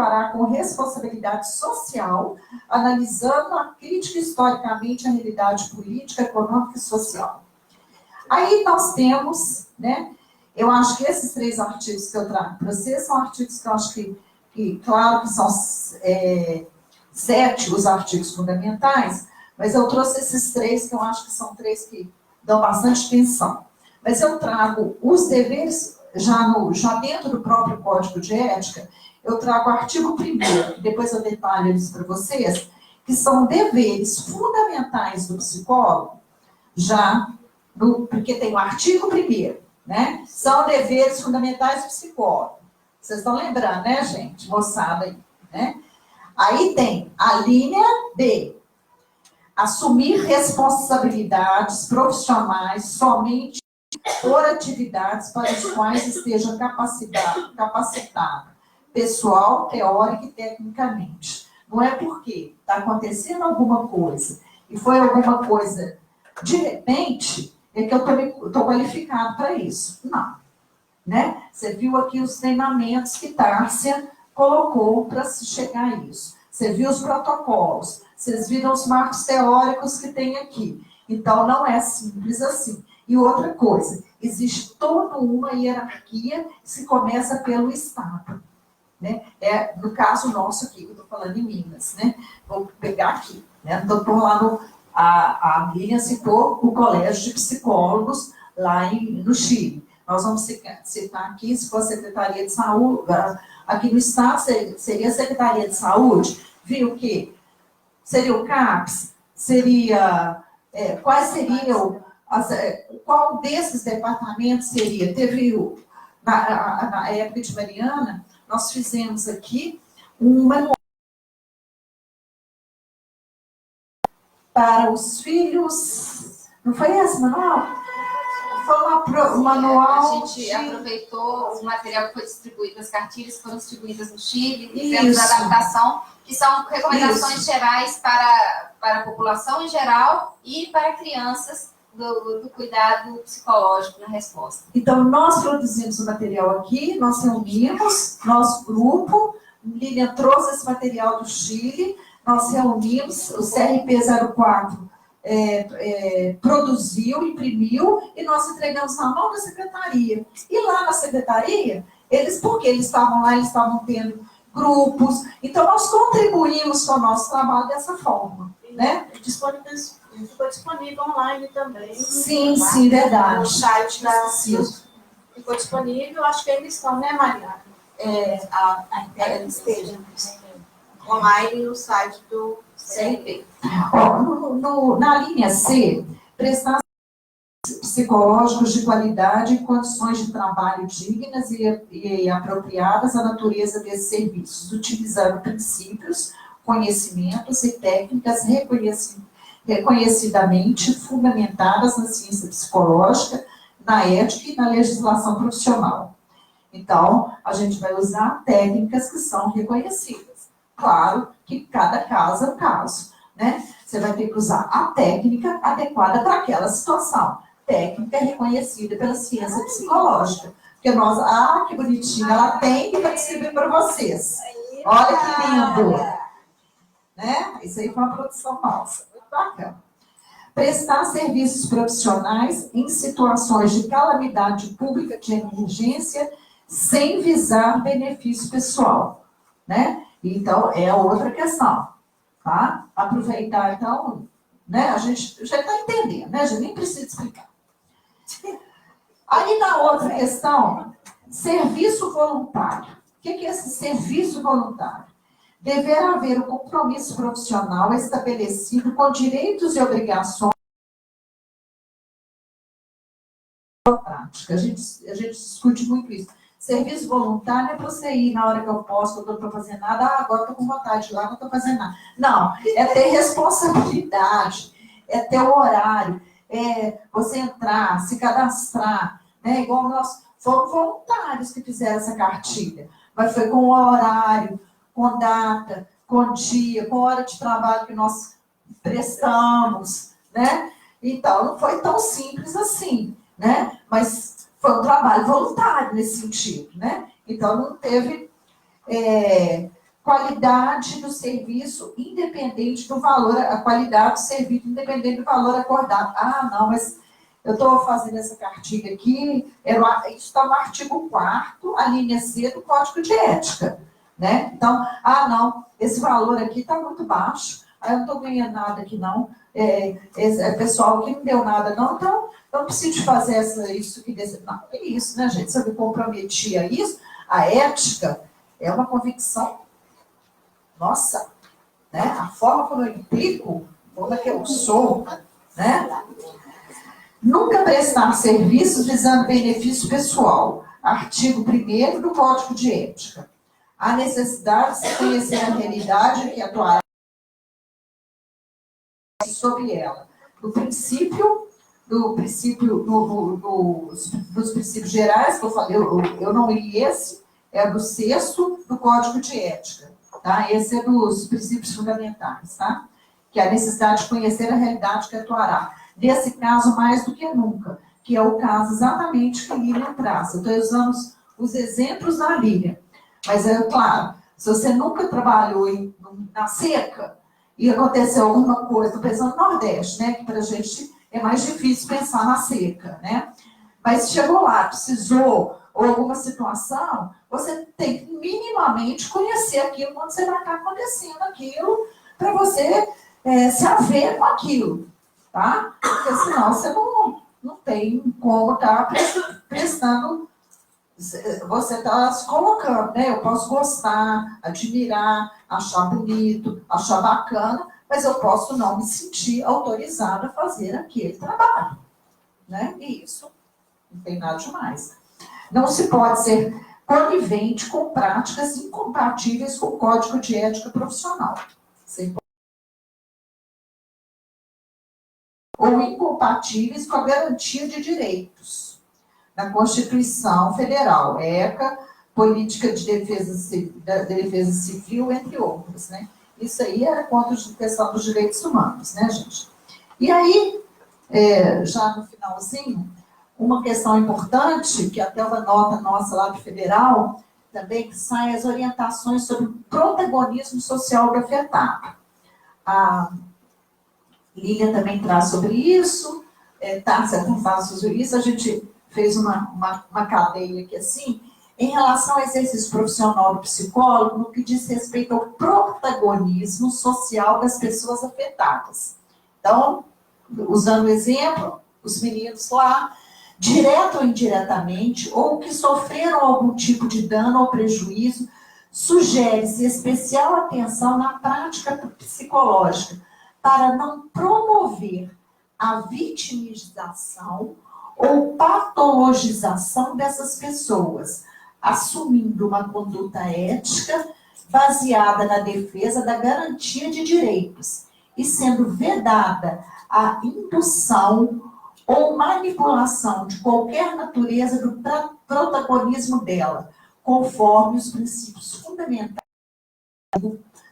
atuará com responsabilidade social, analisando a crítica historicamente a realidade política, econômica e social. Aí nós temos, né, eu acho que esses 3 artigos que eu trago para vocês são artigos que eu acho que claro que são 7 os artigos fundamentais, mas eu trouxe esses 3 que eu acho que são 3 que dão bastante atenção. Mas eu trago os deveres, já dentro do próprio Código de Ética, eu trago o artigo 1º, que depois eu detalho eles para vocês, que são deveres fundamentais do psicólogo, porque tem o artigo 1º, né? São deveres fundamentais do psicólogo. Vocês estão lembrando, né, gente? Moçada aí, né? Aí tem a linha B, assumir responsabilidades profissionais somente por atividades para as quais esteja capacitado, pessoal, teórico e tecnicamente. Não é porque está acontecendo alguma coisa e foi alguma coisa de repente é que eu estou qualificado para isso. Não. Né? Você viu aqui os treinamentos que Tárcia colocou para se chegar a isso. Você viu os protocolos, vocês viram os marcos teóricos que tem aqui. Então, não é simples assim. E outra coisa, existe toda uma hierarquia que se começa pelo Estado. Né? No caso nosso aqui, eu estou falando em Minas, né? Vou pegar aqui. Né? Estou lá a Miriam citou o Colégio de Psicólogos lá no Chile. Nós vamos citar aqui, se for a Secretaria de Saúde, aqui no Estado seria a Secretaria de Saúde, viu que seria o CAPS, seria, quais seriam, qual desses departamentos seria? Teve, na época de Mariana, nós fizemos aqui um manual para os filhos, não foi esse manual? Foi um manual. A gente aproveitou o material que foi distribuído, as cartilhas que foram distribuídas no Chile, fizemos a adaptação, que são recomendações gerais para a população em geral e para crianças do cuidado psicológico na resposta. Então, nós produzimos o material aqui, nós reunimos, nosso grupo, Lilian trouxe esse material do Chile, nós reunimos, o CRP04 produziu, imprimiu, e nós entregamos na mão da secretaria. E lá na secretaria, porque eles estavam lá, eles estavam tendo grupos, então nós contribuímos com o nosso trabalho dessa forma. Né? Ficou disponível online também. Sim, sim, verdade. No site da ficou disponível, acho que ainda estão, né, Mariana? Ainda esteja online no site do CRP. Na linha C, prestar psicológicos de qualidade e condições de trabalho dignas e apropriadas à natureza desses serviços, utilizando princípios, conhecimentos e técnicas reconhecidamente fundamentadas na ciência psicológica, na ética e na legislação profissional. Então, a gente vai usar técnicas que são reconhecidas. Claro que cada caso é um caso, né? Você vai ter que usar a técnica adequada para aquela situação. Técnica reconhecida pela ciência psicológica. Porque nós, que bonitinho, ela tem que distribuir para vocês. Olha que lindo! Né? Isso aí foi uma produção nossa. Muito bacana. Prestar serviços profissionais em situações de calamidade pública, de emergência, sem visar benefício pessoal. Né? Então, é outra questão, tá? Aproveitar, então, né? A gente já está entendendo, né? A gente nem precisa explicar. Aí, na outra questão, serviço voluntário. O que é esse serviço voluntário? Deverá haver um compromisso profissional estabelecido com direitos e obrigações prática. A gente discute muito isso. Serviço voluntário é para você ir na hora que eu posso, eu não estou fazendo nada, agora estou com vontade de ir lá, não estou fazendo nada. Não, é ter responsabilidade, é ter o horário, é você entrar, se cadastrar, né? Igual nós fomos voluntários que fizeram essa cartilha, mas foi com o horário, com data, com dia, com hora de trabalho que nós prestamos, né? Então, não foi tão simples assim, né? Mas foi um trabalho voluntário nesse sentido, né? Então, não teve qualidade do serviço independente do valor, a qualidade do serviço independente do valor acordado. Ah, não, mas eu estou fazendo essa cartilha aqui, isso está no artigo 4º, a linha C do Código de Ética, né? Então, ah, não, esse valor aqui está muito baixo, eu não estou ganhando nada aqui, não, pessoal aqui não deu nada, não, então eu não preciso fazer isso que desse. Não, é isso, né, gente? Se eu me comprometi a isso, a ética é uma convicção, nossa, né? A forma como eu implico, como é que eu sou, né? Nunca prestar serviços visando benefício pessoal. Artigo 1º do Código de Ética. A necessidade de se conhecer a realidade que atuará sobre ela. Dos princípios gerais, que eu falei, eu não li esse, é do 6º do Código de Ética. Tá? Esse é dos princípios fundamentais, tá? Que é a necessidade de conhecer a realidade que atuará. Nesse caso, mais do que nunca, que é o caso exatamente que a Lilian traz. Eu estou usando os exemplos da Lilian. Mas é claro, se você nunca trabalhou na seca e aconteceu alguma coisa, estou pensando no Nordeste, né? Que para a gente é mais difícil pensar na seca, né? Mas chegou lá, precisou, ou alguma situação, você tem que minimamente conhecer aquilo quando você vai estar acontecendo aquilo, para você se haver com aquilo, tá? Porque senão você não tem como estar prestando, você está se colocando, né? Eu posso gostar, admirar, achar bonito, achar bacana, mas eu posso não me sentir autorizada a fazer aquele trabalho, né? E isso não tem nada demais. Não se pode ser conivente com práticas incompatíveis com o Código de Ética Profissional. Ou incompatíveis com a garantia de direitos da Constituição Federal, ECA, Política de Defesa Civil, entre outros, né? Isso aí era contra a questão dos direitos humanos, né, gente? E aí, já no finalzinho, uma questão importante, que até uma nota nossa lá do Federal, também que sai as orientações sobre o protagonismo social do afetado. A Lilian também traz sobre isso, Tárcia também fala sobre isso, a gente fez uma cadeia aqui assim, em relação ao exercício profissional do psicólogo, no que diz respeito ao protagonismo social das pessoas afetadas. Então, usando o exemplo, os meninos lá, direto ou indiretamente, ou que sofreram algum tipo de dano ou prejuízo, sugere-se especial atenção na prática psicológica para não promover a vitimização ou patologização dessas pessoas, assumindo uma conduta ética baseada na defesa da garantia de direitos e sendo vedada a indução ou manipulação de qualquer natureza do protagonismo dela, conforme os princípios fundamentais,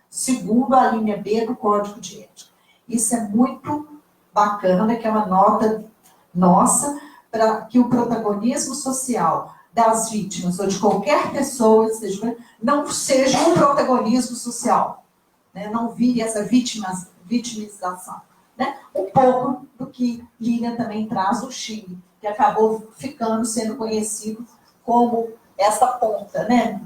segundo a linha B do Código de Ética. Isso é muito bacana, que é uma nota nossa, para que o protagonismo social das vítimas, ou de qualquer pessoa, não seja um protagonismo social, né? Não vire essa vitimização. Né? Um pouco do que Lilian também traz do Chile, que acabou sendo conhecido como essa ponta, né?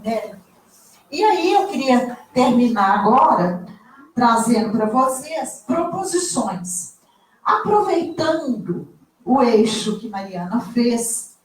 E aí eu queria terminar agora trazendo para vocês proposições. Aproveitando o eixo que Mariana fez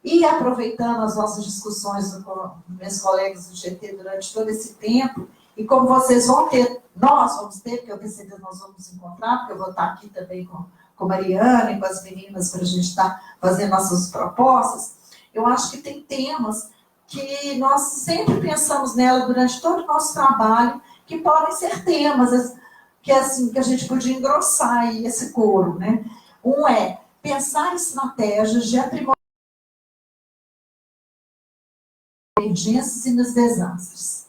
e aproveitando as nossas discussões com meus colegas do GT durante todo esse tempo, e como vocês vão ter, nós vamos ter, porque eu pensei que nós vamos encontrar, porque eu vou estar aqui também com Mariana e com as meninas para a gente estar fazendo nossas propostas, eu acho que tem temas que nós sempre pensamos nela durante todo o nosso trabalho, que podem ser temas que, assim, que a gente podia engrossar aí esse coro, né? Um é pensar estratégias de aprimoramento das emergências e nos desastres.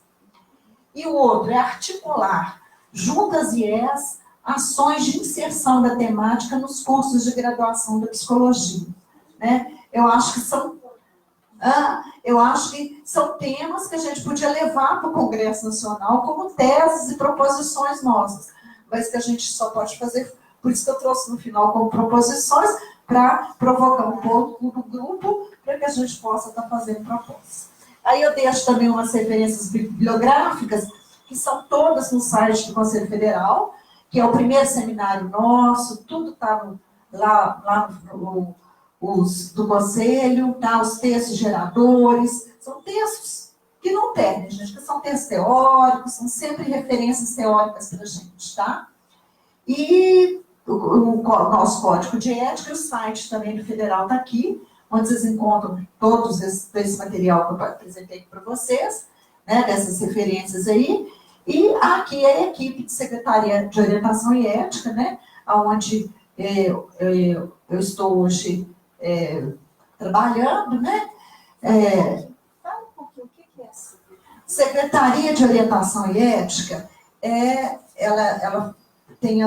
E o outro é articular, junto às IES, ações de inserção da temática nos cursos de graduação da psicologia. Né? Eu acho que são... Eu acho que são temas que a gente podia levar para o Congresso Nacional como teses e proposições nossas, mas que a gente só pode fazer, por isso que eu trouxe no final como proposições, para provocar um pouco do grupo, para que a gente possa estar fazendo propostas. Aí eu deixo também umas referências bibliográficas, que são todas no site do Conselho Federal, que é o primeiro seminário nosso, tudo está lá do Conselho, tá? Os textos geradores, são textos que não perdem, gente, que são textos teóricos, são sempre referências teóricas para a gente, tá? E o nosso código de ética, o site também do Federal está aqui, onde vocês encontram todos esse material que eu apresentei para vocês, né, dessas referências aí. E aqui é a equipe de Secretaria de Orientação e Ética, né, onde eu estou hoje trabalhando, né? Fala um pouquinho, o que é isso? Secretaria de Orientação e Ética, ela tem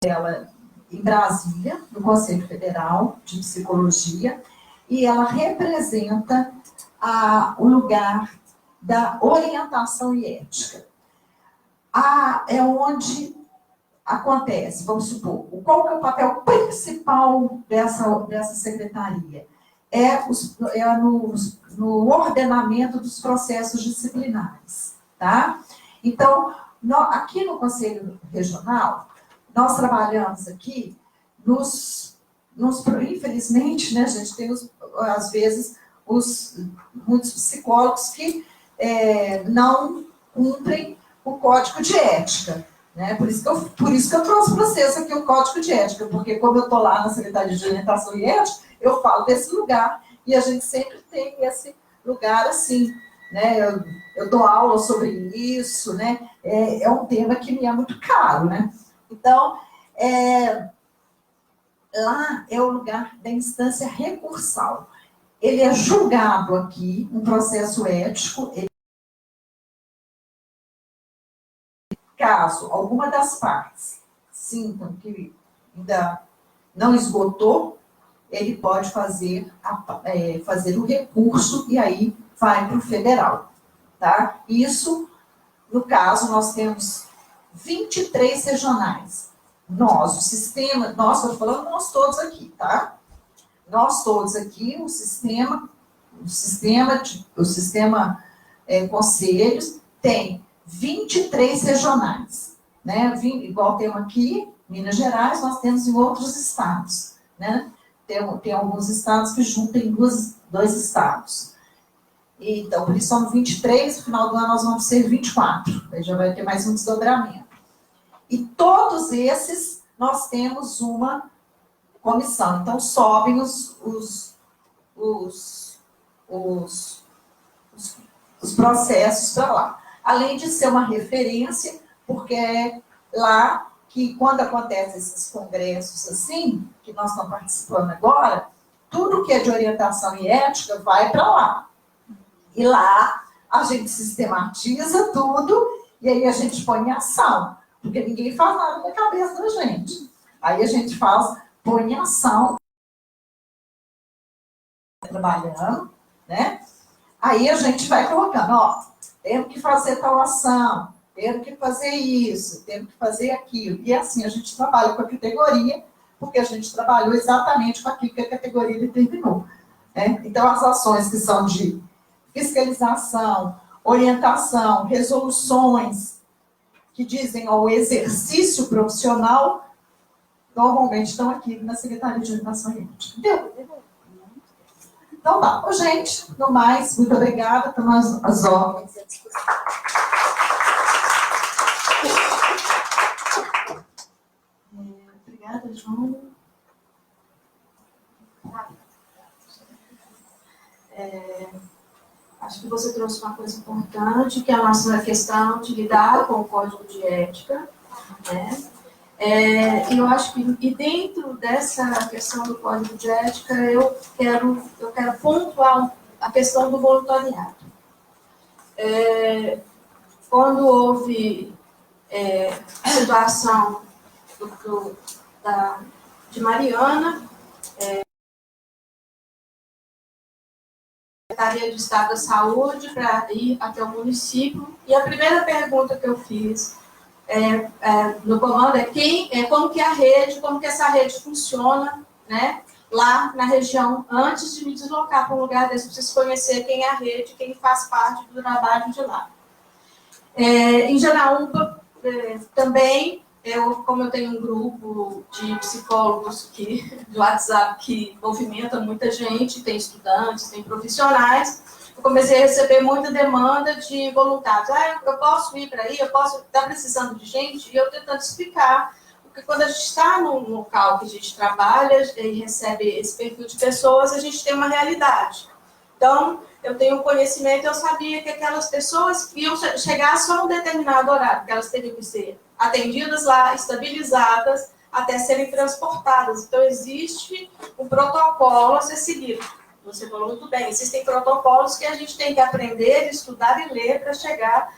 ela em Brasília, no Conselho Federal de Psicologia, e ela representa o lugar da orientação e ética. É onde acontece, vamos supor, qual que é o papel principal dessa secretaria? No ordenamento dos processos disciplinares, tá? Então, aqui no Conselho Regional, nós trabalhamos aqui infelizmente, né, gente, tem às vezes muitos psicólogos que não cumprem o código de ética, né? Por isso que eu trouxe para vocês aqui o código de ética, porque como eu estou lá na Secretaria de Orientação e Ética, eu falo desse lugar, e a gente sempre tem esse lugar assim, né? Eu dou aula sobre isso, né? É um tema que me é muito caro, né? Então, lá é o lugar da instância recursal. Ele é julgado aqui, um processo ético, caso alguma das partes sintam que ainda não esgotou, ele pode fazer o recurso e aí vai para o federal. Tá? Isso, no caso, nós temos 23 regionais. Nós, o sistema, estou falando nós todos aqui, tá? Nós todos aqui, o sistema conselhos, tem 23 regionais, né? Igual temos aqui, Minas Gerais, nós temos em outros estados, né? Tem alguns estados que juntam em dois estados. Então, por isso são 23, no final do ano nós vamos ser 24, aí já vai ter mais um desdobramento. E todos esses, nós temos uma comissão. Então, sobem os processos para lá. Além de ser uma referência, porque é lá que, quando acontecem esses congressos assim, que nós estamos participando agora, tudo que é de orientação e ética vai para lá. E lá a gente sistematiza tudo e aí a gente põe em ação, porque ninguém faz nada na cabeça da gente. Aí a gente põe em ação, trabalhando, né? Aí a gente vai colocando, temos que fazer tal ação, temos que fazer isso, temos que fazer aquilo. E assim a gente trabalha com a categoria, porque a gente trabalhou exatamente com aquilo que a categoria determinou. Né? Então, as ações que são de fiscalização, orientação, resoluções que dizem ao exercício profissional, normalmente estão aqui na Secretaria de Orientação e Ética. Entendeu? Então tá. Gente, no mais, muito obrigada por as ordens. Obrigada, João. Acho que você trouxe uma coisa importante, que é a nossa questão de lidar com o código de ética, né? E eu acho que, e dentro dessa questão do código de ética, eu quero pontuar a questão do voluntariado. Quando houve a situação de Mariana, Secretaria de Estado da Saúde para ir até o município. E a primeira pergunta que eu fiz no comando como que a rede, como que essa rede funciona, né, lá na região, antes de me deslocar para um lugar desse, eu preciso conhecer quem é a rede, quem faz parte do trabalho de lá. Em Janaúba, também, como eu tenho um grupo de psicólogos do WhatsApp que movimenta muita gente, tem estudantes, tem profissionais, eu comecei a receber muita demanda de voluntários. Eu posso ir para aí, eu posso estar precisando de gente, e eu tentando explicar, porque quando a gente está num local que a gente trabalha e recebe esse perfil de pessoas, a gente tem uma realidade. Então, eu tenho conhecimento, eu sabia que aquelas pessoas iam chegar só a um determinado horário, que elas teriam que ser atendidas lá, estabilizadas, até serem transportadas. Então, existe um protocolo a ser seguido. Você falou muito bem, existem protocolos que a gente tem que aprender, estudar e ler para chegar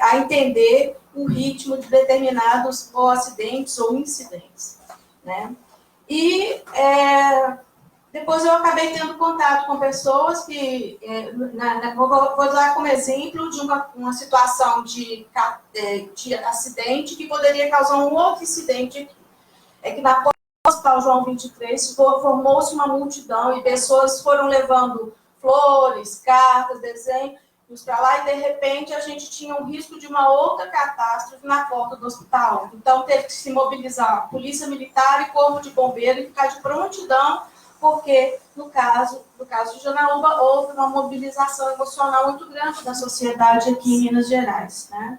a entender o ritmo de determinados ou acidentes ou incidentes, né? E depois eu acabei tendo contato com pessoas que, vou dar como exemplo de uma situação de acidente que poderia causar um outro incidente aqui. É que na Hospital João 23 formou-se uma multidão e pessoas foram levando flores, cartas, desenhos para lá e, de repente, a gente tinha um risco de uma outra catástrofe na porta do hospital. Então, teve que se mobilizar Polícia Militar e Corpo de Bombeiro e ficar de prontidão, porque, no caso de Janaúba, houve uma mobilização emocional muito grande da sociedade aqui em Minas Gerais, né?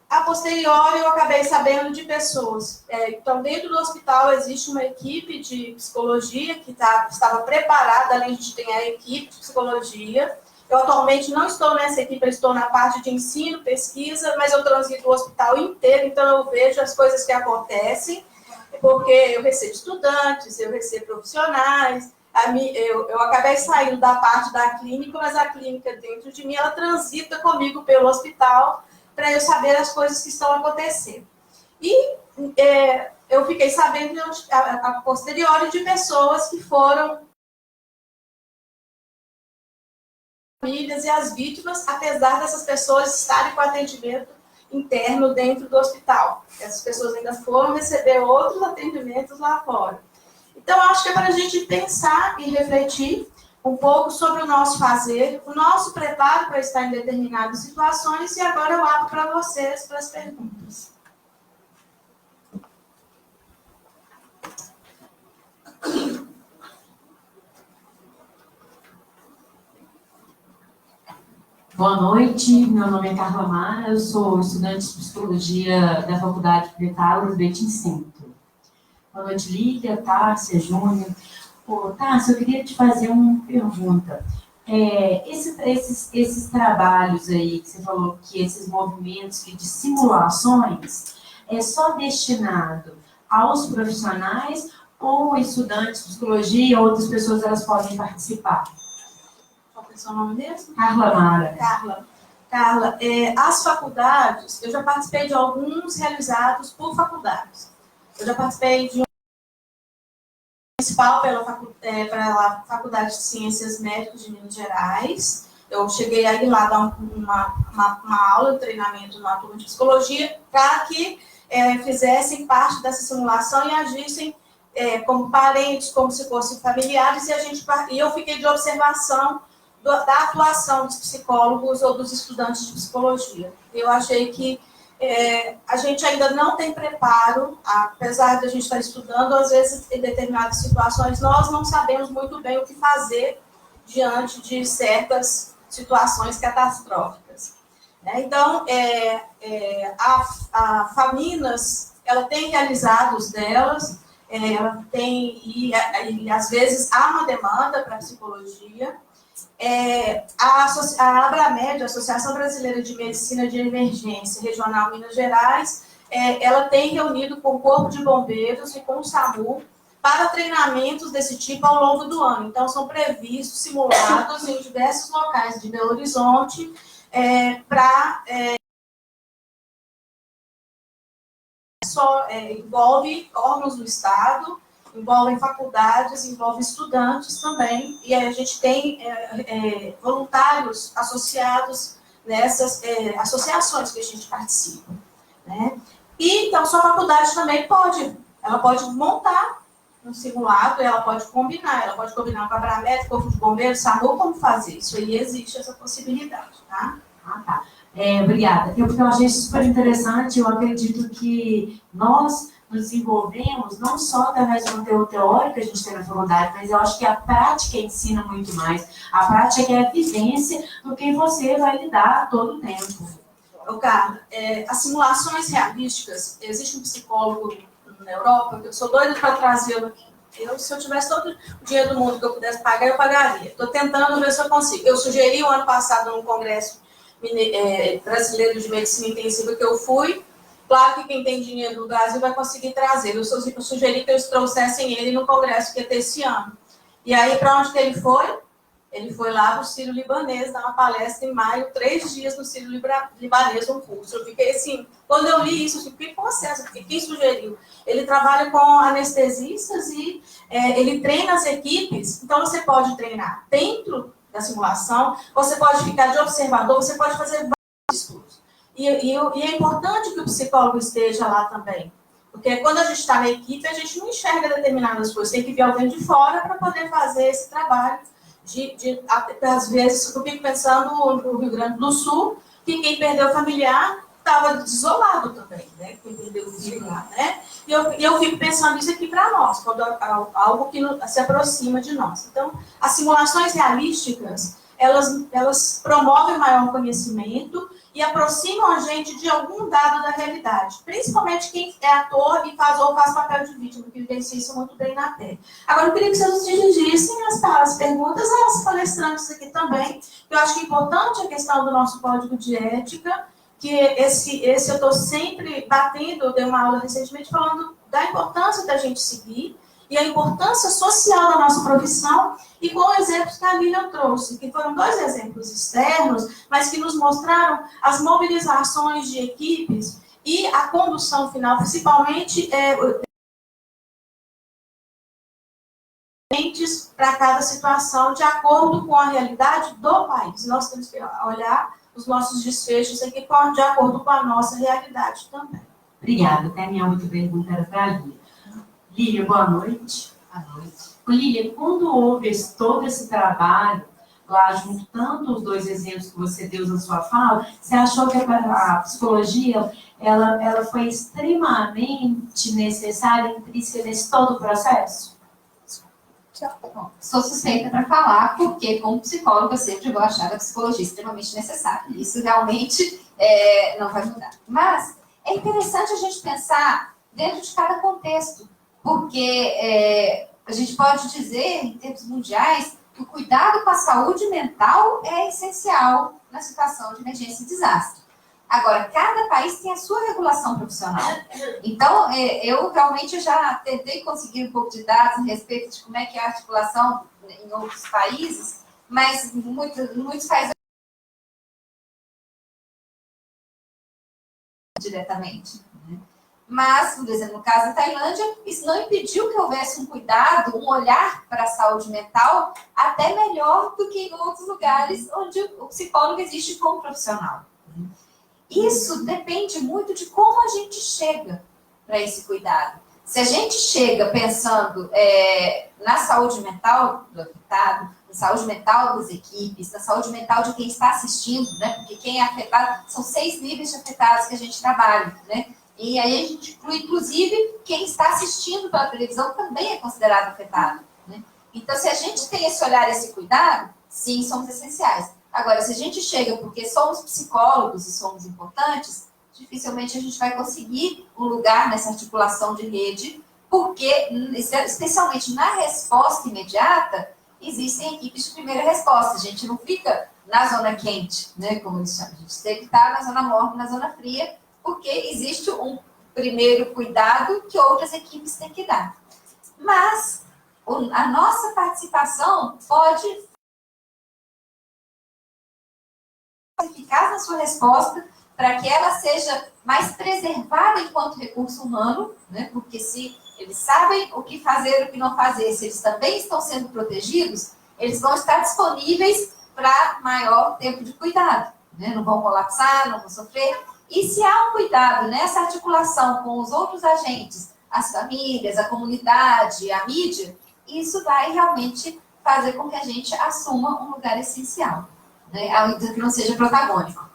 A posteriori, eu acabei sabendo de pessoas. Então, dentro do hospital, existe uma equipe de psicologia que estava preparada, além de ter a equipe de psicologia. Eu, atualmente, não estou nessa equipe, eu estou na parte de ensino, pesquisa, mas eu transito o hospital inteiro, então eu vejo as coisas que acontecem, porque eu recebo estudantes, eu recebo profissionais. Eu acabei saindo da parte da clínica, mas a clínica dentro de mim, ela transita comigo pelo hospital, para eu saber as coisas que estão acontecendo. E eu fiquei sabendo, a posteriori, de pessoas que foram famílias e as vítimas, apesar dessas pessoas estarem com atendimento interno dentro do hospital. Essas pessoas ainda foram receber outros atendimentos lá fora. Então, acho que é para a gente pensar e refletir um pouco sobre o nosso fazer, o nosso preparo para estar em determinadas situações, e agora eu abro para vocês, para as perguntas. Boa noite, meu nome é Carla Mara, eu sou estudante de Psicologia da Faculdade de Tauros Betim Cinto. Boa noite, Lívia, Tárcia, Júnior. Tárcia, eu queria te fazer uma pergunta. Esses trabalhos aí, que você falou que esses movimentos de simulações, é só destinado aos profissionais ou estudantes de psicologia, outras pessoas elas podem participar? Qual é o seu nome mesmo? Carla Mara. Carla, as faculdades, eu já participei de alguns realizados por faculdades. Eu já participei de um municipal pela Faculdade de Ciências Médicas de Minas Gerais. Eu cheguei a ir lá dar uma aula de treinamento numa turma de psicologia para que fizessem parte dessa simulação e agissem como parentes, como se fossem familiares, e eu fiquei de observação da atuação dos psicólogos ou dos estudantes de psicologia. Eu achei que a gente ainda não tem preparo, apesar de a gente estar estudando, às vezes, em determinadas situações, nós não sabemos muito bem o que fazer diante de certas situações catastróficas. Então, a Faminas, ela tem realizado os delas, ela tem, e às vezes há uma demanda para a psicologia. A Abramed, a Associação Brasileira de Medicina de Emergência Regional Minas Gerais, ela tem reunido com o Corpo de Bombeiros e com o SAMU para treinamentos desse tipo ao longo do ano. Então, são previstos simulados em diversos locais de Belo Horizonte envolve órgãos do Estado, envolvem faculdades, envolvem estudantes também, e a gente tem voluntários associados nessas associações que a gente participa, né? E, então, sua faculdade também ela pode montar um simulado, ela pode combinar com a Abramet, Corpo de Bombeiros, SAMU, como fazer isso, aí existe essa possibilidade, tá? Ah, tá. Obrigada. Porque eu achei super interessante, eu acredito que nós nos desenvolvemos não só através do conteúdo teórico que a gente tem na faculdade, mas eu acho que a prática ensina muito mais. A prática é a vivência do que você vai lidar todo o tempo. Carla, as simulações realísticas, existe um psicólogo na Europa, que eu sou doida para trazê-lo aqui. Se eu tivesse todo o dinheiro do mundo que eu pudesse pagar, eu pagaria. Estou tentando ver se eu consigo. Eu sugeri o ano passado num congresso brasileiro de medicina intensiva que eu fui. Claro que quem tem dinheiro no Brasil vai conseguir trazer. Eu sugeri que eles trouxessem ele no congresso que ia ter esse ano. E aí, para onde que ele foi? Ele foi lá para o Sírio-Libanês, dar uma palestra em maio, 3 dias no Sírio-Libanês, um curso. Eu fiquei assim, quando eu li isso, eu fiquei com acesso, porque quem sugeriu? Ele trabalha com anestesistas e ele treina as equipes, então você pode treinar dentro da simulação, você pode ficar de observador, você pode fazer vários estudos. E é importante que o psicólogo esteja lá também, porque quando a gente está na equipe, a gente não enxerga determinadas coisas, tem que vir alguém de fora para poder fazer esse trabalho. Às vezes, eu fico pensando no Rio Grande do Sul, que quem perdeu o familiar estava desolado também, né? Quem perdeu o filho lá, né? E eu fico pensando isso aqui para nós, quando algo que se aproxima de nós. Então, as simulações realísticas, elas promovem maior conhecimento e aproximam a gente de algum dado da realidade, principalmente quem é ator e faz papel de vítima, que vivencia isso muito bem na pele. Agora, eu queria que vocês dirigissem as perguntas às palestrantes aqui também. Eu acho que é importante a questão do nosso código de ética, que esse eu estou sempre batendo, eu dei uma aula recentemente falando da importância da gente seguir, e a importância social da nossa profissão, e com exemplos que a Lilian trouxe, que foram 2 exemplos externos, mas que nos mostraram as mobilizações de equipes e a condução final, principalmente para cada situação, de acordo com a realidade do país. Nós temos que olhar os nossos desfechos aqui de acordo com a nossa realidade também. Obrigada. Até a minha outra pergunta era para a Lília. Lília, boa noite. Boa noite. Lília, quando houve todo esse trabalho, lá juntando os 2 exemplos que você deu na sua fala, você achou que a psicologia ela foi extremamente necessária, intrínseca nesse todo o processo? Bom, sou suspeita para falar, porque como psicóloga eu sempre vou achar a psicologia extremamente necessária. Isso realmente não vai mudar. Mas é interessante a gente pensar dentro de cada contexto, porque a gente pode dizer, em termos mundiais, que o cuidado com a saúde mental é essencial na situação de emergência e desastre. Agora, cada país tem a sua regulação profissional. Então, eu realmente já tentei conseguir um pouco de dados a respeito de como é que é a articulação em outros países, mas muitos países diretamente. Né? Mas, por exemplo, no caso da Tailândia, isso não impediu que houvesse um cuidado, um olhar para a saúde mental até melhor do que em outros lugares onde o psicólogo existe como profissional. Isso depende muito de como a gente chega para esse cuidado. Se a gente chega pensando na saúde mental do afetado, na saúde mental das equipes, na saúde mental de quem está assistindo, né? Porque quem é afetado, são 6 níveis de afetados que a gente trabalha, né? E aí a gente inclui, inclusive, quem está assistindo pela televisão também é considerado afetado, né? Então, se a gente tem esse olhar, esse cuidado, sim, somos essenciais. Agora, se a gente chega porque somos psicólogos e somos importantes, dificilmente a gente vai conseguir um lugar nessa articulação de rede, porque, especialmente na resposta imediata, existem equipes de primeira resposta. A gente não fica na zona quente, né, como eles chamam. A gente tem que estar na zona morna, na zona fria, porque existe um primeiro cuidado que outras equipes têm que dar. Mas a nossa participação pode eficaz na sua resposta, para que ela seja mais preservada enquanto recurso humano, né? Porque se eles sabem o que fazer e o que não fazer, se eles também estão sendo protegidos, eles vão estar disponíveis para maior tempo de cuidado, né? Não vão colapsar, não vão sofrer. E se há um cuidado nessa articulação com os outros agentes, as famílias, a comunidade, a mídia, isso vai realmente fazer com que a gente assuma um lugar essencial, né? Ainda que não seja protagônico.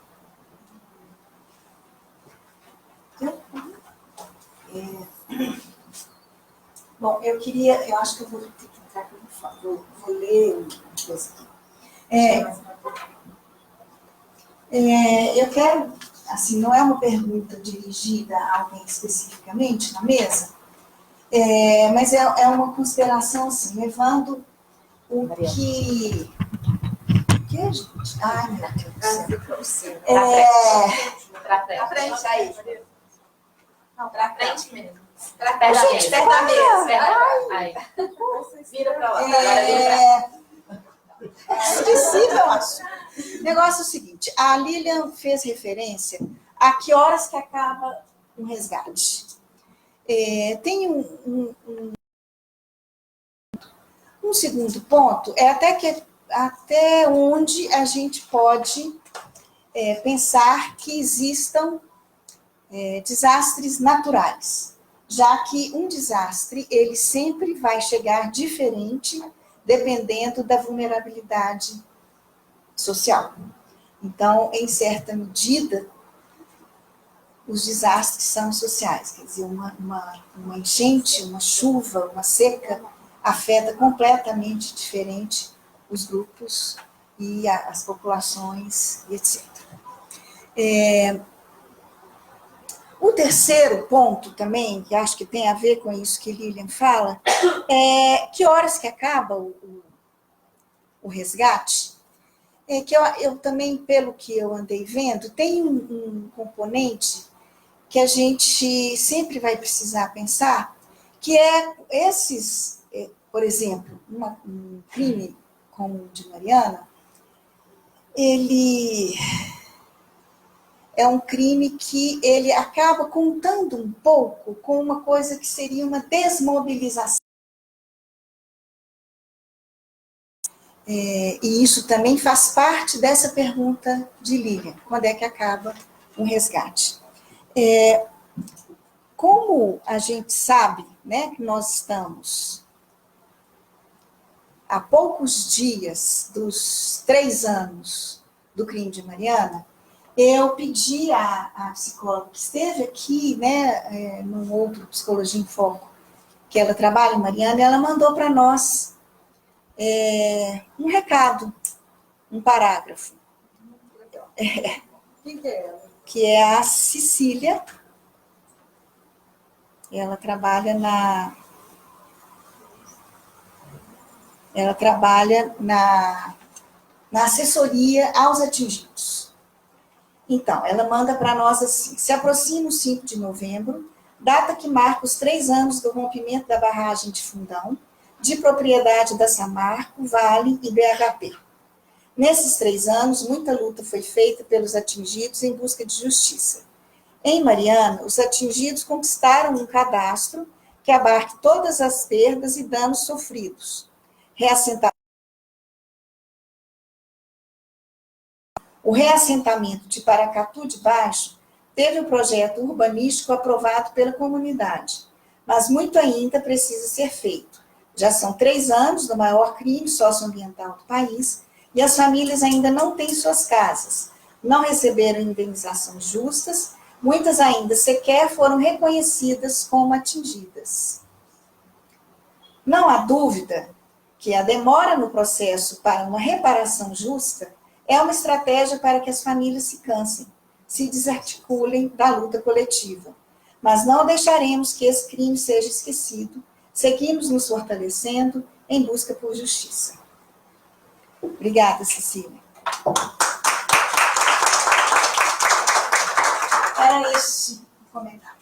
Bom, eu acho que eu vou ter que entrar aqui no favor, vou ler uma coisa aqui. Eu quero, assim, não é uma pergunta dirigida a alguém especificamente na mesa, mas é uma consideração, assim, levando o que... O que, gente? Ai, meu Deus do céu. Pra frente, aí. Não, pra frente mesmo. Pra Gente, perto da mesa. Aí. Vira pra lá. Esqueci, eu acho. O negócio é o seguinte, a Lilian fez referência a que horas que acaba um resgate. Tem um segundo ponto, até onde a gente pode pensar que existam desastres naturais, já que um desastre ele sempre vai chegar diferente dependendo da vulnerabilidade social. Então, em certa medida, os desastres são sociais, quer dizer, uma enchente, uma chuva, uma seca, afeta completamente diferente os grupos e as populações, e etc. O terceiro ponto também, que acho que tem a ver com isso que Lilian fala, é que horas que acaba o resgate, que eu também, pelo que eu andei vendo, tem um componente que a gente sempre vai precisar pensar, que é esses, por exemplo, um crime como o de Mariana, ele é um crime que ele acaba contando um pouco com uma coisa que seria uma desmobilização. E isso também faz parte dessa pergunta de Lilian, quando é que acaba um resgate? Como a gente sabe, né, que nós estamos há poucos dias dos 3 anos do crime de Mariana, eu pedi à psicóloga que esteve aqui, né, num outro Psicologia em Foco, que ela trabalha em Mariana, e ela mandou para nós um recado, um parágrafo. Que é a Cecília. Ela trabalha na assessoria aos atingidos. Então, ela manda para nós assim: se aproxima o 5 de novembro, data que marca os 3 anos do rompimento da barragem de Fundão, de propriedade da Samarco, Vale e BHP. Nesses 3 anos, muita luta foi feita pelos atingidos em busca de justiça. Em Mariana, os atingidos conquistaram um cadastro que abarque todas as perdas e danos sofridos. O reassentamento de Paracatu de Baixo teve um projeto urbanístico aprovado pela comunidade, mas muito ainda precisa ser feito. Já são 3 anos do maior crime socioambiental do país e as famílias ainda não têm suas casas, não receberam indenizações justas, muitas ainda sequer foram reconhecidas como atingidas. Não há dúvida que a demora no processo para uma reparação justa é uma estratégia para que as famílias se cansem, se desarticulem da luta coletiva. Mas não deixaremos que esse crime seja esquecido, seguimos nos fortalecendo em busca por justiça. Obrigada, Cecília. Era esse o comentário.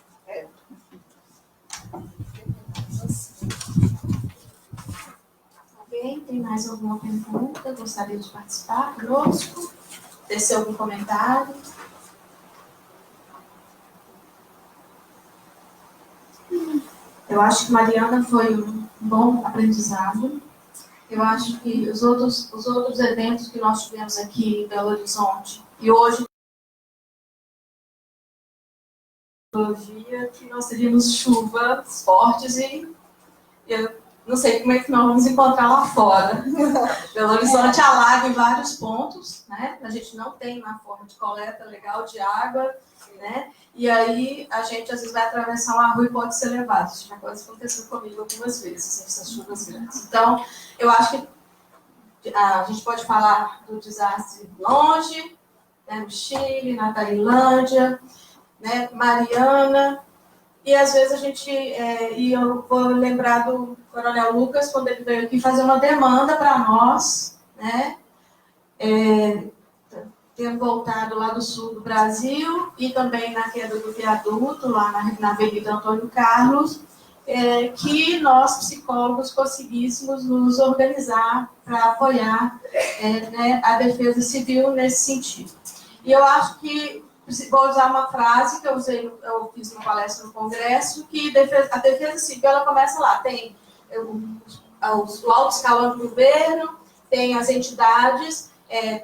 Ok, tem mais alguma pergunta? Gostaria de participar conosco? Tecer algum comentário? Eu acho que Mariana foi um bom aprendizado. Eu acho que os outros eventos que nós tivemos aqui em Belo Horizonte, e hoje, que nós teríamos chuvas fortes e eu não sei como é que nós vamos encontrar lá fora. Belo Horizonte alaga em vários pontos, né? A gente não tem uma forma de coleta legal de água, né? E aí a gente às vezes vai atravessar uma rua e pode ser levado. Isso já pode acontecer comigo algumas vezes, essas chuvas grandes. Então, eu acho que a gente pode falar do desastre longe, né, no Chile, na Tailândia, né, Mariana, e às vezes a gente, e eu vou lembrar do Coronel Lucas, quando ele veio aqui fazer uma demanda para nós, né, tendo voltado lá do sul do Brasil, e também na queda do viaduto, lá na Avenida Antônio Carlos, que nós, psicólogos, conseguíssemos nos organizar para apoiar né, a defesa civil nesse sentido. E eu acho que, vou usar uma frase que eu fiz uma palestra no Congresso, que a defesa civil ela começa lá, tem o alto escalão do governo, tem as entidades,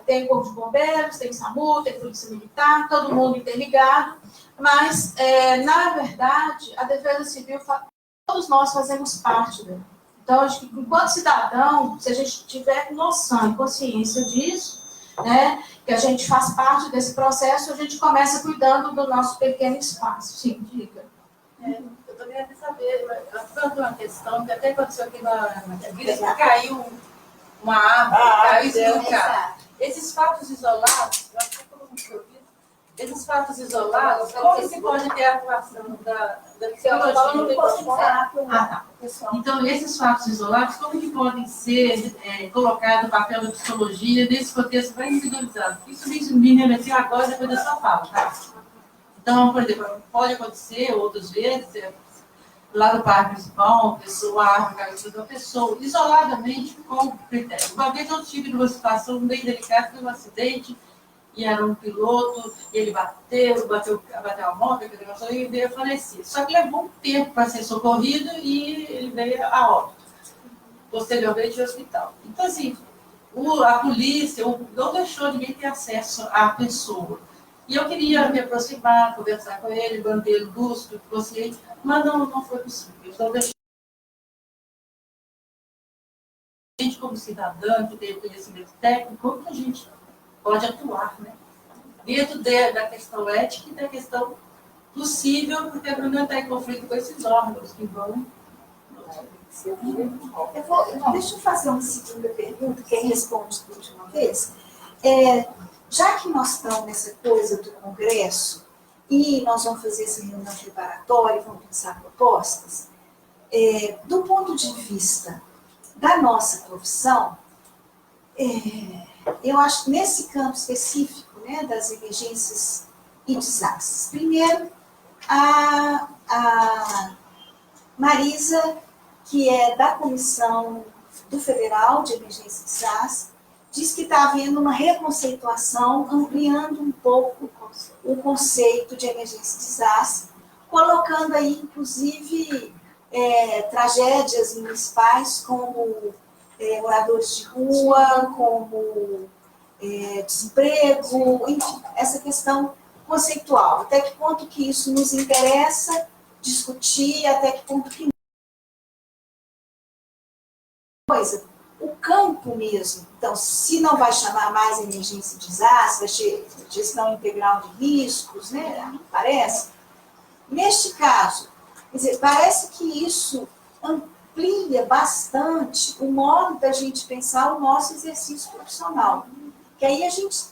tem o Corpo de Bombeiros, tem o SAMU, tem a Polícia Militar, todo mundo interligado, mas, na verdade, a defesa civil todos nós fazemos parte dela. Então, acho que, enquanto cidadão, se a gente tiver noção e consciência disso, né, que a gente faz parte desse processo, a gente começa cuidando do nosso pequeno espaço. Sim, diga. Eu também queria saber, tanto uma questão que até aconteceu aqui na igreja, que caiu uma árvore, caiu isso no carro. Esses fatos isolados, eu acho que todo mundo foi ouvido, esses fatos isolados, como se pode ter a atuação da psicologia? Então, esses fatos isolados, como que podem ser colocados no papel da psicologia nesse contexto mais individualizado? Isso me remeteu agora, depois da sua fala, tá? Então, por exemplo, pode acontecer outras vezes, lá no parque principal, uma pessoa, uma pessoa, isoladamente, com critério. Uma vez eu tive numa situação bem delicada, foi um acidente, e era um piloto, e ele bateu a moto, e veio a falecer. Só que levou um tempo para ser socorrido e ele veio a óbito, posteriormente ao hospital. Então, assim, a polícia não deixou ninguém ter acesso à pessoa. E eu queria me aproximar, conversar com ele, manter lúcido, consciente, mas não foi possível. Então, a gente, como cidadã, que tem conhecimento técnico, como que a gente pode atuar, né? Dentro da questão ética e da questão possível, porque não está em conflito com esses órgãos que vão... Deixa eu fazer uma segunda pergunta, quem responde da última vez. Já que nós estamos nessa coisa do Congresso, e nós vamos fazer essa reunião preparatória, vamos pensar propostas, do ponto de vista da nossa profissão, eu acho que nesse campo específico, né, das emergências e desastres, primeiro, a Marisa, que é da Comissão do Federal de Emergência e Desastre, diz que está havendo uma reconceituação, ampliando um pouco o conceito de emergência e desastre, colocando aí, inclusive, tragédias municipais como moradores de rua, como desemprego, enfim, essa questão conceitual. Até que ponto que isso nos interessa discutir, até que ponto que coisa. O campo mesmo, então, se não vai chamar mais emergência e desastre, vai ser gestão integral de riscos, né? Parece. Neste caso, quer dizer, parece que isso amplia bastante o modo da gente pensar o nosso exercício profissional. Que aí a gente,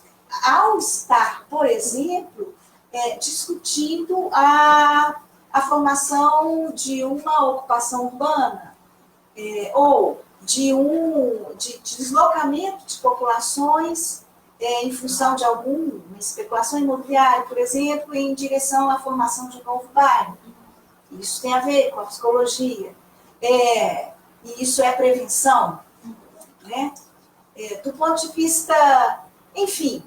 ao estar, por exemplo, discutindo a formação de uma ocupação urbana, ou de deslocamento de populações em função de alguma especulação imobiliária, por exemplo, em direção à formação de um novo bairro. Isso tem a ver com a psicologia. E isso é prevenção, né? Do ponto de vista, enfim,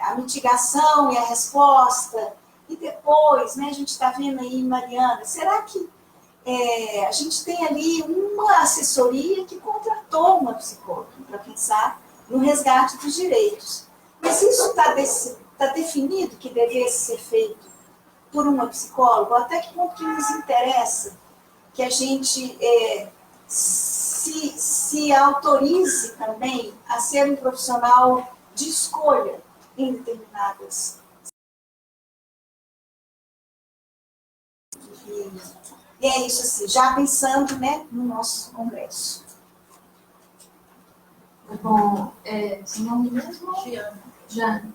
a mitigação e a resposta, E depois, né, a gente está vendo aí, Mariana, será que a gente tem ali uma assessoria que contratou uma psicóloga para pensar no resgate dos direitos? Mas isso está definido que devesse ser feito por uma psicóloga? Até que ponto que nos interessa que a gente se autorize também a ser um profissional de escolha em determinadas. E é isso, assim, já pensando, né, no nosso congresso. Bom, seu nome mesmo? Jane.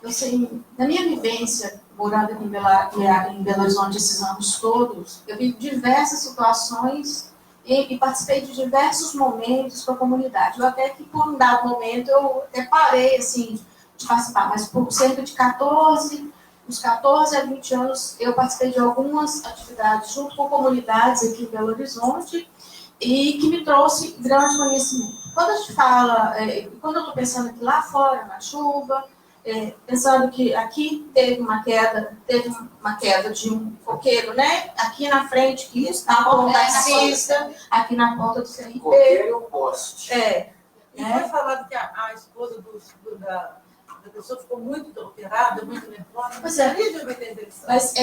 Eu sei, na minha vivência, morando aqui em Belo Horizonte esses anos todos, eu vi diversas situações e participei de diversos momentos com a comunidade. Eu até que, por um dado momento, eu até parei, assim, de participar, mas por cerca de uns 14 a 20 anos, eu participei de algumas atividades junto com comunidades aqui em Belo Horizonte e que me trouxe grande conhecimento. Quando a gente fala, quando eu estou pensando aqui lá fora, na chuva, pensando que aqui teve uma queda de um coqueiro, né? Aqui na frente, que está com um taxista, aqui na porta do CRT. Coqueiro e um poste. E foi falado que a esposa da pessoa ficou muito alterada, muito nervosa. Pois é. Mas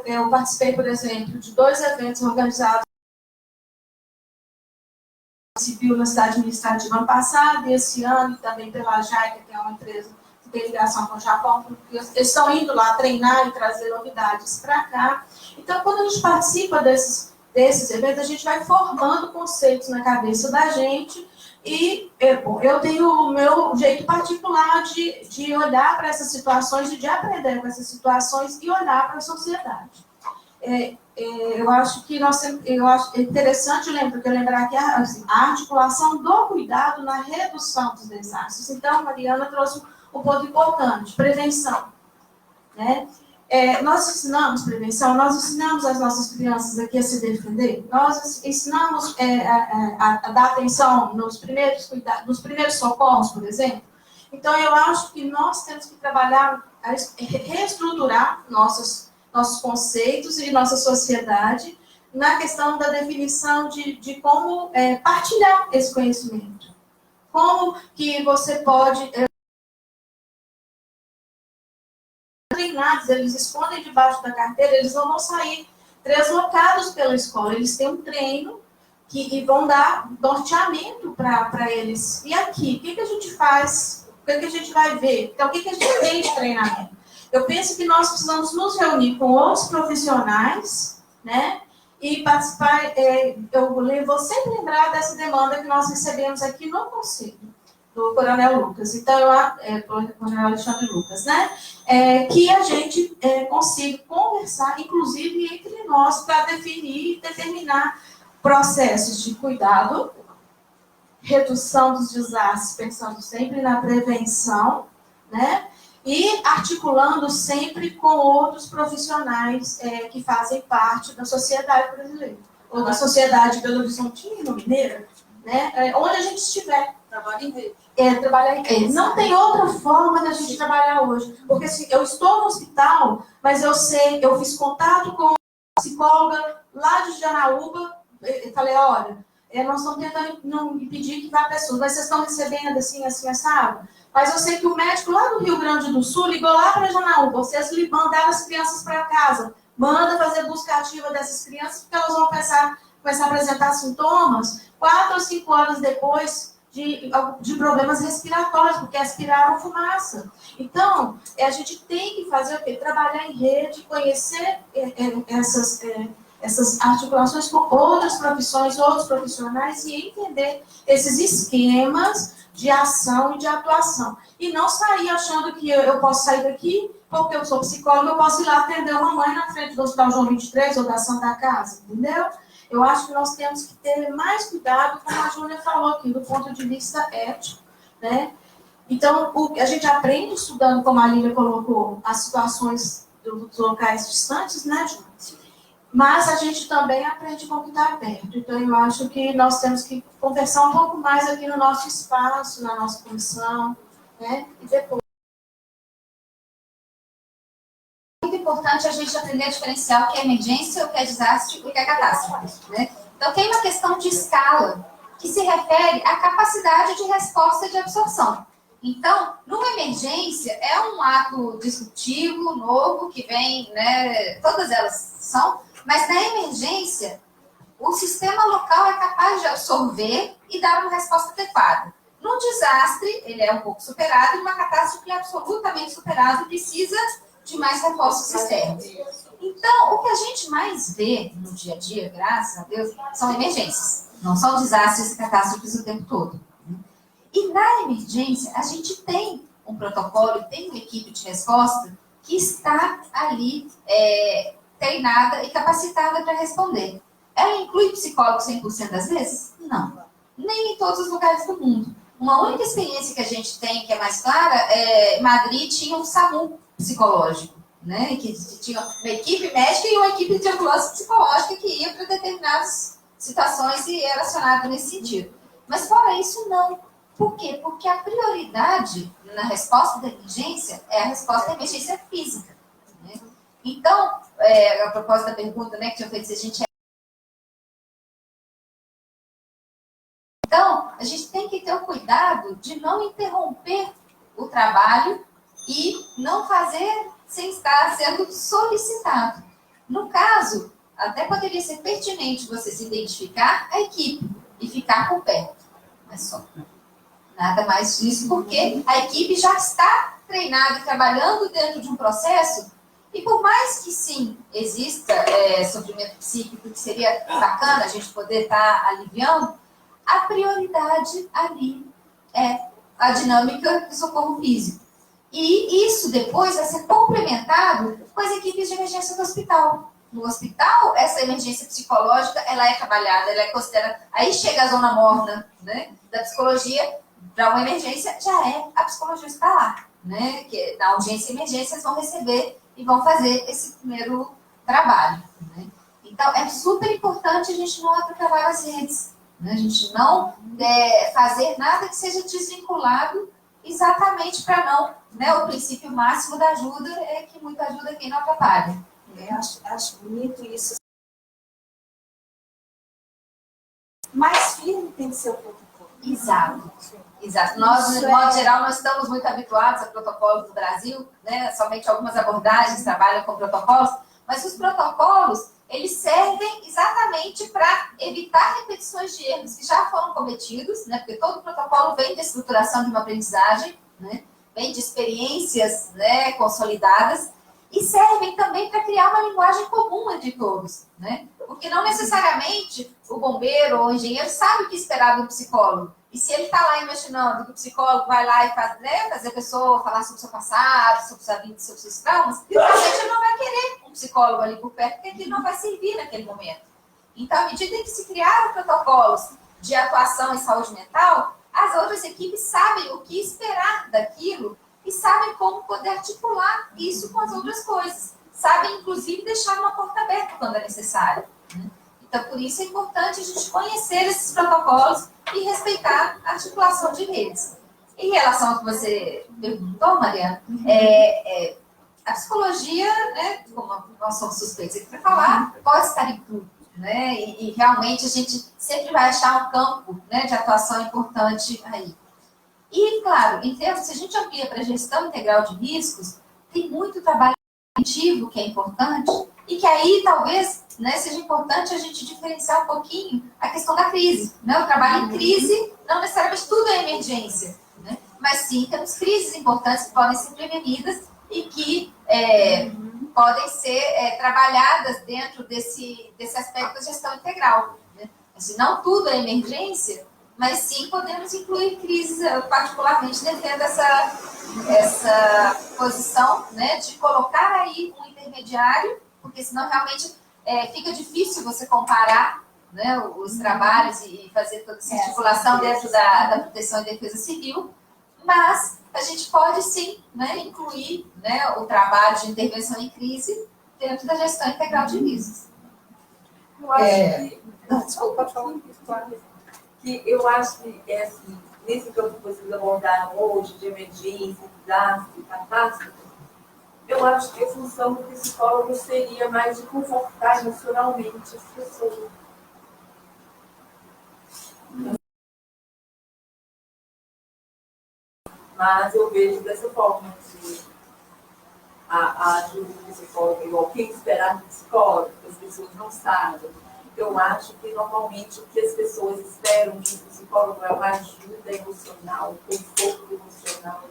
eu participei, por exemplo, de 2 eventos organizados civil na cidade administrativa ano passado, e esse ano também pela JAICA, que é uma empresa que tem ligação com o Japão, porque eles estão indo lá treinar e trazer novidades para cá. Então, quando a gente participa desses eventos, a gente vai formando conceitos na cabeça da gente. E eu tenho o meu jeito particular de olhar para essas situações e de aprender com essas situações e olhar para a sociedade. Eu acho que é interessante lembrar que a articulação do cuidado na redução dos desastres. Então, a Mariana trouxe um ponto importante, prevenção. Né? Nós ensinamos prevenção, nós ensinamos as nossas crianças aqui a se defender, nós ensinamos a dar atenção nos primeiros socorros, por exemplo. Então, eu acho que nós temos que trabalhar, reestruturar nossos conceitos e nossa sociedade na questão da definição de como partilhar esse conhecimento. Como que você pode... treinados, eles escondem debaixo da carteira, eles não vão sair translocados pela escola, eles têm um treino e vão dar norteamento para eles. E aqui, o que a gente faz? O que a gente vai ver? Então, o que a gente tem de treinamento? Eu penso que nós precisamos nos reunir com outros profissionais, né? E participar, eu vou sempre lembrar dessa demanda que nós recebemos aqui no Conselho, do Coronel Lucas. Então, Coronel Alexandre Lucas, né? Que a gente consiga conversar, inclusive entre nós, para definir e determinar processos de cuidado, redução dos desastres, pensando sempre na prevenção, né? E articulando sempre com outros profissionais que fazem parte da sociedade brasileira, ou da sociedade belo-horizontina, mineira, né? Onde a gente estiver. Trabalho em rede. Trabalhar em rede. Não tem outra forma da gente trabalhar hoje. Porque assim, eu estou no hospital, mas eu fiz contato com uma psicóloga lá de Janaúba, e falei, olha, nós estamos tentando não impedir que vá pessoas, mas vocês estão recebendo assim, assado. Mas eu sei que o médico lá do Rio Grande do Sul ligou lá para Janaúba, vocês mandaram as crianças para casa, manda fazer busca ativa dessas crianças, porque elas vão começar a apresentar sintomas 4 ou 5 horas depois de problemas respiratórios, porque aspiraram fumaça. Então, a gente tem que fazer o quê? Trabalhar em rede, conhecer essas articulações com outras profissões, outros profissionais e entender esses esquemas de ação e de atuação. E não sair achando que eu posso sair daqui porque eu sou psicóloga, eu posso ir lá atender uma mãe na frente do Hospital João 23 ou da Santa Casa, entendeu? Eu acho que nós temos que ter mais cuidado, como a Júlia falou aqui, do ponto de vista ético, né? Então, a gente aprende estudando, como a Lília colocou, as situações dos locais distantes, né, Júlia? Mas a gente também aprende com o que está perto. Então, eu acho que nós temos que conversar um pouco mais aqui no nosso espaço, na nossa comissão, né? E depois importante a gente aprender a diferenciar o que é emergência, o que é desastre e o que é catástrofe, né? Então, tem uma questão de escala que se refere à capacidade de resposta e de absorção. Então, numa emergência, é um ato disruptivo, novo, que vem, né, todas elas são, mas na emergência, o sistema local é capaz de absorver e dar uma resposta adequada. No desastre, ele é um pouco superado, e uma catástrofe absolutamente superada precisa de mais reforços externos. Então, o que a gente mais vê no dia a dia, graças a Deus, são emergências. Não são desastres e catástrofes o tempo todo. E na emergência, a gente tem um protocolo, tem uma equipe de resposta que está ali treinada e capacitada para responder. Ela inclui psicólogos 100% das vezes? Não. Nem em todos os lugares do mundo. Uma única experiência que a gente tem, que é mais clara, Madrid tinha um SAMU psicológico, né? Que tinha uma equipe médica e uma equipe de ambulância psicológica que ia para determinadas situações e era acionada nesse sentido. Mas fora isso, não. Por quê? Porque a prioridade na resposta da emergência é a resposta da emergência física, né? Então, a propósito da pergunta, né, que tinha feito se a gente Então, a gente tem que ter o cuidado de não interromper o trabalho e não fazer sem estar sendo solicitado. No caso, até poderia ser pertinente você se identificar a equipe e ficar por perto. Mas só. Nada mais disso, porque a equipe já está treinada e trabalhando dentro de um processo, e por mais que sim, exista sofrimento psíquico, que seria bacana a gente poder estar aliviando, a prioridade ali é a dinâmica do socorro físico. E isso depois vai ser complementado com as equipes de emergência do hospital. No hospital, essa emergência psicológica, ela é trabalhada, ela é considerada... Aí chega a zona morna, né, da psicologia, para uma emergência, já é a psicologia hospitalar, né, que na urgência e emergência eles vão receber e vão fazer esse primeiro trabalho, né. Então, é super importante a gente não atropelar as redes, né, a gente não fazer nada que seja desvinculado exatamente para não, né, o princípio máximo da ajuda é que muita ajuda quem não atrapalha. Acho bonito isso. Mais firme tem que ser o protocolo. Exato. Exato. Nós, de modo geral, nós estamos muito habituados a protocolos do Brasil, né? Somente algumas abordagens trabalham com protocolos, mas os protocolos, eles servem exatamente para evitar repetições de erros que já foram cometidos, né? Porque todo protocolo vem da estruturação de uma aprendizagem, né? Vem de experiências, né, consolidadas, e servem também para criar uma linguagem comum entre todos, né? Porque não necessariamente o bombeiro ou o engenheiro sabe o que esperar do psicólogo. E se ele está lá imaginando que o psicólogo vai lá e faz, né, fazer a pessoa falar sobre o seu passado, sobre sua vida, sobre seus traumas, a gente não vai querer um psicólogo ali por perto, porque ele não vai servir naquele momento. Então, à medida em que se criaram protocolos de atuação em saúde mental, as outras equipes sabem o que esperar daquilo e sabem como poder articular isso com as outras coisas. Sabem, inclusive, deixar uma porta aberta quando é necessário, né? Então, por isso é importante a gente conhecer esses protocolos e respeitar a articulação de redes. Em relação ao que você perguntou, Mariana, a psicologia, né, como nós somos suspeitos aqui para falar, pode estar em tudo, né? E realmente a gente sempre vai achar um campo, né, de atuação importante aí. E, claro, em termos, se a gente amplia para a gestão integral de riscos, tem muito trabalho preventivo que é importante e que aí talvez, né, seja importante a gente diferenciar um pouquinho a questão da crise, né? O trabalho em crise, não necessariamente tudo é emergência, né? Mas sim temos crises importantes que podem ser prevenidas e que podem ser trabalhadas dentro desse aspecto da gestão integral, né? Assim, não tudo é emergência, mas sim podemos incluir crises, particularmente defendo essa posição, né, de colocar aí um intermediário, porque senão realmente fica difícil você comparar, né, os trabalhos e fazer toda essa articulação dentro da proteção e defesa civil, mas a gente pode sim, né, incluir, né, o trabalho de intervenção em crise dentro da gestão integral de riscos. Eu acho que... Desculpa, falar. Que eu acho que, assim, nesse campo que vocês abordaram hoje, de emergência, desastre, catástrofe, eu eu acho que a função do psicólogo seria mais de confortar emocionalmente as pessoas. Mas eu vejo dessa forma, a ajuda do psicólogo, igual quem esperar do psicólogo, as pessoas não sabem. Eu acho que normalmente o que as pessoas esperam de um psicólogo é uma ajuda emocional, um conforto emocional.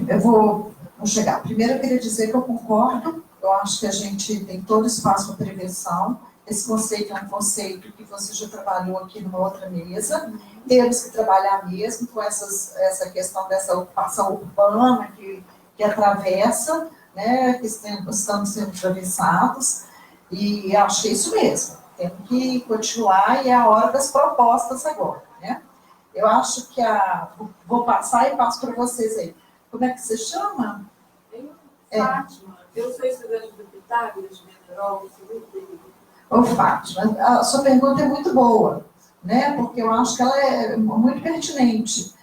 Eu vou chegar. Primeiro, eu queria dizer que eu concordo. Eu acho que a gente tem todo espaço para prevenção. Esse conceito é um conceito que você já trabalhou aqui numa outra mesa. Temos que trabalhar mesmo com essa questão dessa ocupação urbana que atravessa, né, que estamos sendo atravessados. E acho que é isso mesmo. Temos que continuar e é a hora das propostas agora, né? Eu acho que vou passar e passo para vocês aí. Como é que você chama? Fátima, eu sou estudante do Pitágoras, de Minerópolis, Ô, Fátima, a sua pergunta é muito boa, né? Porque eu acho que ela é muito pertinente.